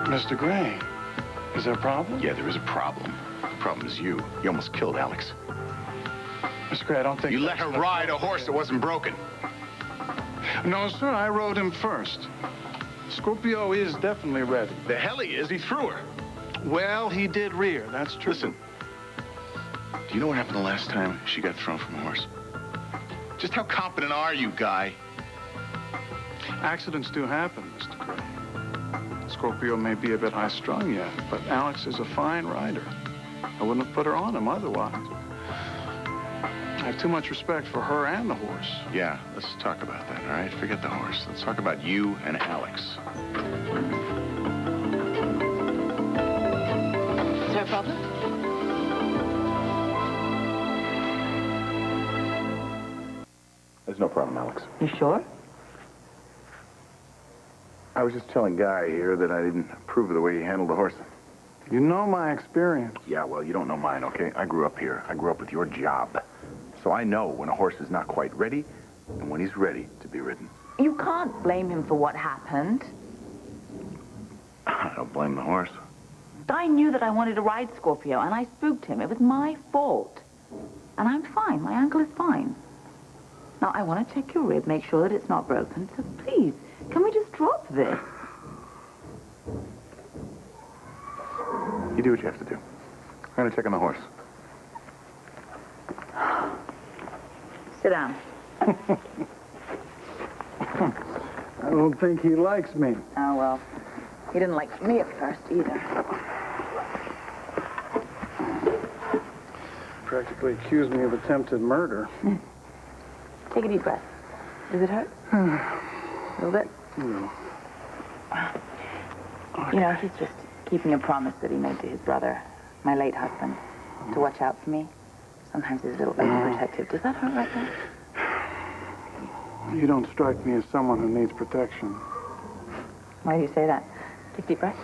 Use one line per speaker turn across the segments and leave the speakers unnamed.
Mr. Gray, is there a problem?
Yeah, there is a problem. The problem is you. You almost killed Alex.
Mr. Gray, I don't think...
You let her ride a horse that wasn't broken.
No, sir, I rode him first. Scorpio is definitely ready.
The hell he is. He threw her.
Well, he did rear, that's true.
Listen, do you know what happened the last time she got thrown from a horse? Just how competent are you, Guy?
Accidents do happen, Mr. Gray. Scorpio may be a bit high-strung yet, but Alex is a fine rider. I wouldn't have put her on him otherwise. I have too much respect for her and the horse.
Yeah, let's talk about that, all right? Forget the horse. Let's talk about you and Alex.
Is there a problem?
There's no problem, Alex.
You sure?
I was just telling Guy here that I didn't approve of the way he handled the horse.
You know my experience.
Yeah, well, you don't know mine, okay? I grew up here. I grew up with your job. So I know when a horse is not quite ready and when he's ready to be ridden.
You can't blame him for what happened.
I don't blame the horse.
I knew that I wanted to ride Scorpio, and I spooked him. It was my fault. And I'm fine. My ankle is fine. Now, I want to check your rib, make sure that it's not broken. So please, can we just drop this?
You do what you have to do. I'm going to check on the horse.
Sit down.
I don't think he likes me.
Oh, well, he didn't like me at first either.
Practically accused me of attempted murder.
Take a deep breath. Does it hurt? A little bit?
No.
You know, he's just keeping a promise that he made to his brother, my late husband, to watch out for me. Sometimes he's a little overprotective. Does that hurt right now?
You don't strike me as someone who needs protection.
Why do you say that? Take a deep breath.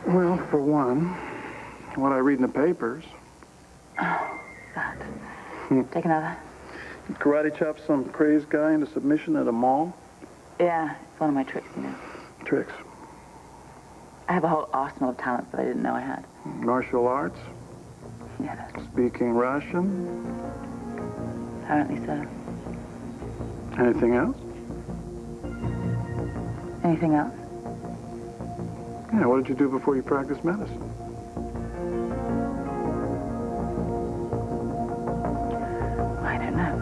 Well, for one, what I read in the papers.
Oh, God. Take another.
Karate chop some crazed guy into submission at a mall?
Yeah, it's one of my tricks, you know.
Tricks.
I have a whole arsenal of talents that I didn't know I had.
Martial arts?
Yeah, that's
Speaking Russian?
apparently so.
Anything else?
Anything else?
Yeah, what did you do before you practiced medicine?
I don't know.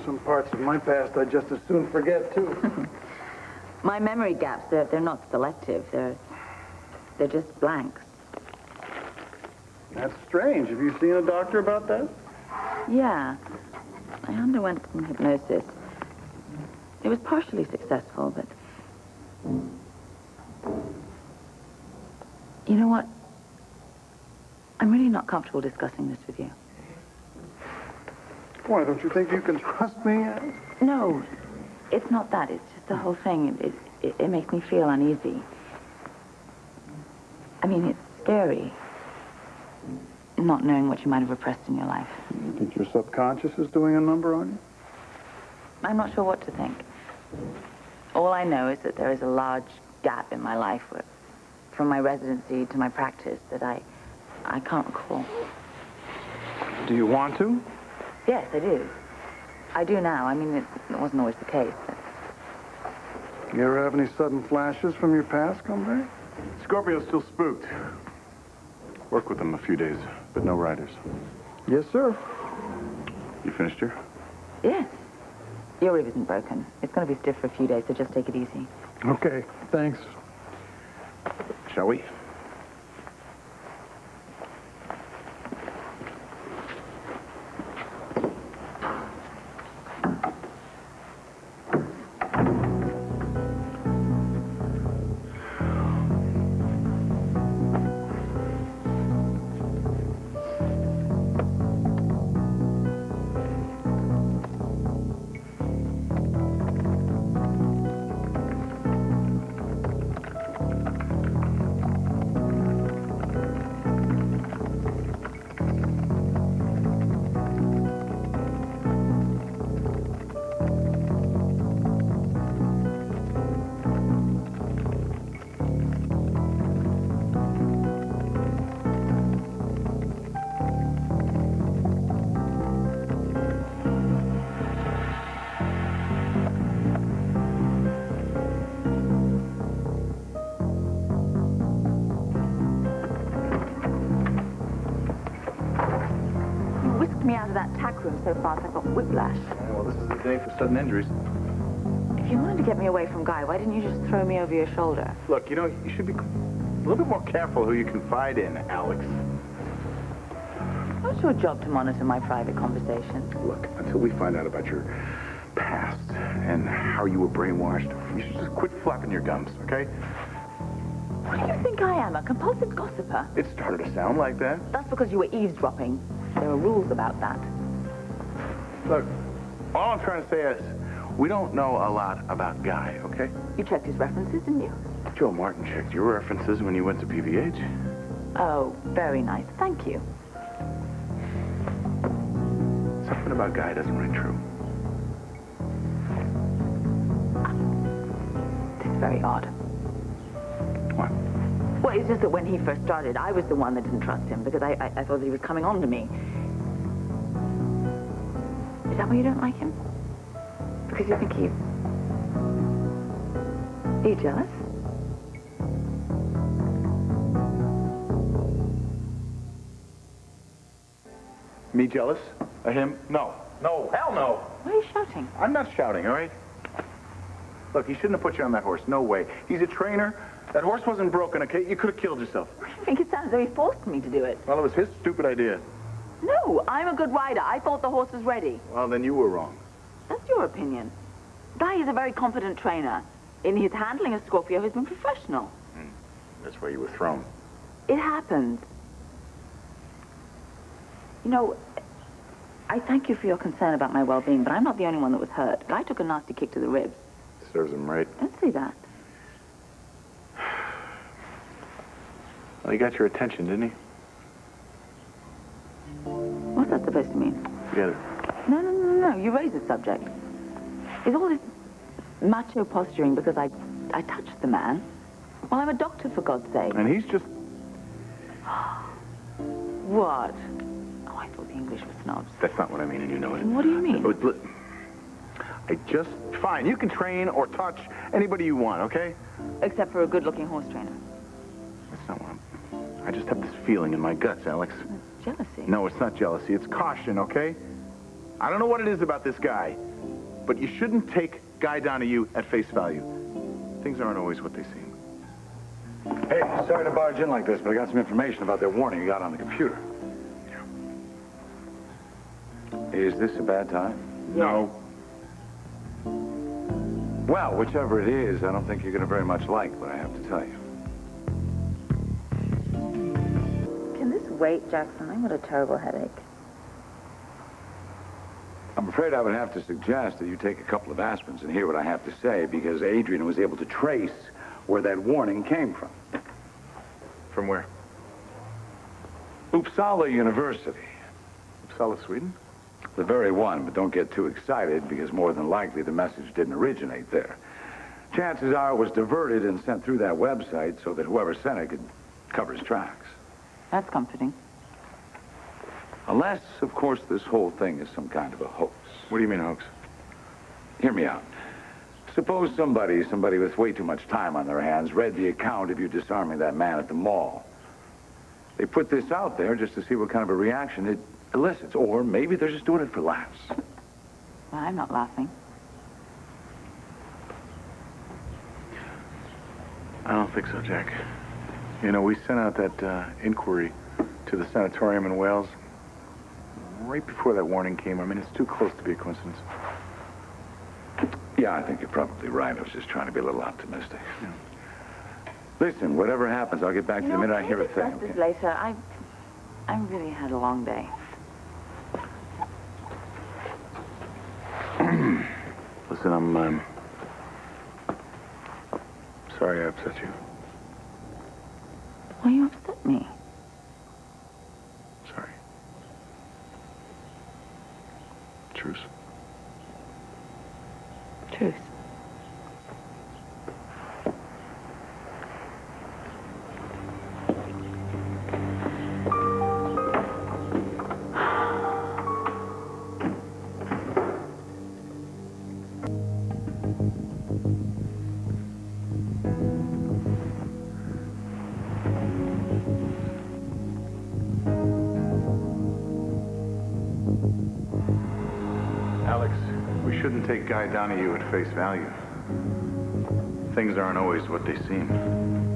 Some parts of my past I'd just as soon forget, too.
My memory gaps, they're not selective. They're just blanks.
That's strange. Have you seen a doctor about that?
Yeah. I underwent some hypnosis. It was partially successful, but... You know what? I'm really not comfortable discussing this with you.
Why, don't you think you can trust me?
No, it's not that. It's just the whole thing. It makes me feel uneasy. I mean, it's scary. Not knowing what you might have repressed in your life.
You think your subconscious is doing a number on you?
I'm not sure what to think. All I know is that there is a large gap in my life where, from my residency to my practice that I can't recall.
Do you want to?
Yes, I do. I do now. I mean, it wasn't always the case. But...
You ever have any sudden flashes from your past come back?
Scorpio's still spooked. Worked with him a few days, but no riders.
Yes, sir.
You finished her?
Yes. Your rib isn't broken. It's going to be stiff for a few days, so just take it easy.
Okay, thanks.
Shall we?
whiplash.
Well, this is the day for sudden injuries.
If you wanted to get me away from Guy, why didn't you just throw me over your shoulder?
Look, you know, you should be a little bit more careful who you confide in, Alex.
What's your job to monitor my private conversations?
Look, until we find out about your past and how you were brainwashed, you should just quit flapping your gums, okay?
What do you think I am, a compulsive gossiper?
It started to sound like that.
That's because you were eavesdropping. There are rules about that.
Look, all I'm trying to say is we don't know a lot about Guy, okay?
You checked his references, didn't you?
Joe Martin checked your references when you went to PVH.
Oh, very nice. Thank you.
Something about Guy doesn't ring true.
It's very odd.
What?
Well, it's just that when he first started, I was the one that didn't trust him because I thought that he was coming on to me. Is that why you don't like him? Because you think he's... Are you jealous?
Me jealous of him? No. No, hell no.
Why are you shouting?
I'm not shouting, all right? Look, he shouldn't have put you on that horse. No way. He's a trainer. That horse wasn't broken, okay? You could have killed yourself.
I think it sounds as though he forced me to do it.
Well, it was his stupid idea.
No, I'm a good rider. I thought the horse was ready.
Well, then you were wrong.
That's your opinion. Guy is a very competent trainer. In his handling of Scorpio, he's been professional.
That's where you were thrown.
It happens. You know, I thank you for your concern about my well-being, but I'm not the only one that was hurt. Guy took a nasty kick to the ribs.
Serves him right.
Don't say that.
Well, he got your attention, didn't he?
What's that supposed to mean?
Forget it.
No. You raised the subject. Is all this macho posturing because I touched the man? Well, I'm a doctor, for God's sake.
And he's just...
What? Oh, I thought the English were snobs.
That's not what I mean, and you know it.
What do you mean?
I just... Fine, you can train or touch anybody you want, okay?
Except for a good-looking horse trainer.
That's not what I just have this feeling in my guts, Alex.
It's jealousy.
No, it's not jealousy. It's caution, okay? I don't know what it is about this guy, but you shouldn't take Guy Donahue at face value. Things aren't always what they seem.
Hey, sorry to barge in like this, but I got some information about that warning you got on the computer. Is this a bad time?
No.
Well, whichever it is, I don't think you're going to very much like what I have to tell you.
Can this wait, Jackson? I've got a terrible headache.
I'm afraid I would have to suggest that you take a couple of aspirins and hear what I have to say, because Adrian was able to trace where that warning came from.
From where?
Uppsala University.
Uppsala, Sweden?
The very one, but don't get too excited, because more than likely the message didn't originate there. Chances are it was diverted and sent through that website so that whoever sent it could cover his tracks.
That's comforting.
Unless, of course, this whole thing is some kind of a hoax.
What do you mean, hoax?
Hear me out. Suppose somebody with way too much time on their hands read the account of you disarming that man at the mall. They put this out there just to see what kind of a reaction it elicits. Or maybe they're just doing it for laughs.
Well, I'm not laughing.
I don't think so, Jack. You know, we sent out that inquiry to the sanatorium in Wales right before that warning came. I mean, it's too close to be a coincidence.
Yeah, I think you're probably right. I was just trying to be a little optimistic. Yeah. Listen, whatever happens, I'll get back to you the minute I hear a thing.
Okay? Later. I really had a long day.
Listen, I'm sorry I upset you.
Why you upset me?
Sorry. Truce.
Truth.
shouldn't take Guy Donahue at face value. Things aren't always what they seem.